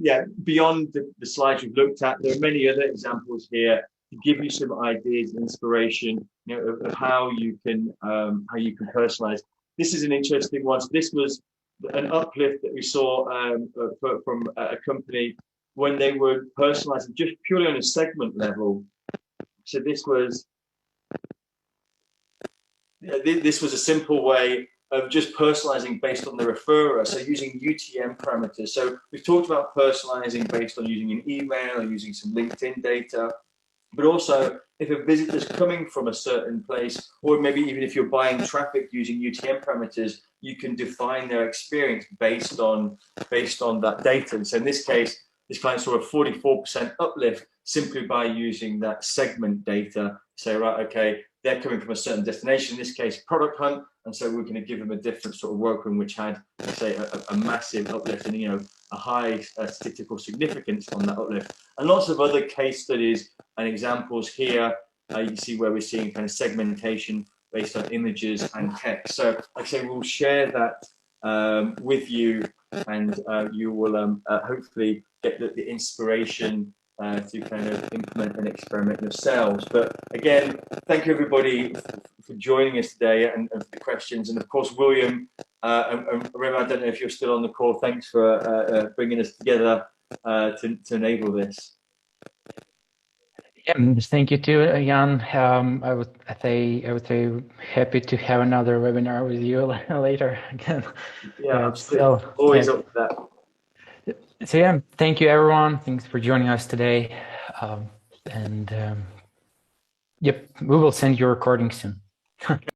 yeah, beyond the slides we've looked at, there are many other examples here to give you some ideas and inspiration, of how you can personalize. This is an interesting one. So this was an uplift that we saw from a company when they were personalizing just purely on a segment level. So this was a simple way of just personalizing based on the referrer, so using UTM parameters. So we've talked about personalizing based on using an email or using some LinkedIn data, but also if a visitor's coming from a certain place, or maybe even if you're buying traffic using UTM parameters, you can define their experience based on that data. And so in this case, this client saw a 44% uplift simply by using that segment data. Say, right, okay, they're coming from a certain destination, in this case, Product Hunt, and so we're going to give them a different sort of workroom, which had, say, a massive uplift and, a high statistical significance on that uplift. And lots of other case studies and examples here. You can see where we're seeing kind of segmentation based on images and text. So, like I say, we'll share that with you, and you will hopefully get the inspiration to kind of implement and experiment yourselves. But again, thank you everybody for joining us today and for the questions. And of course, William and Rem, I don't know if you're still on the call. Thanks for bringing us together to enable this.
Yeah, thank you too, Jan. I would say happy to have another webinar with you later again.
Yeah, absolutely. So, always up for that.
So yeah, thank you everyone. Thanks for joining us today. Yep, we will send you a recording soon.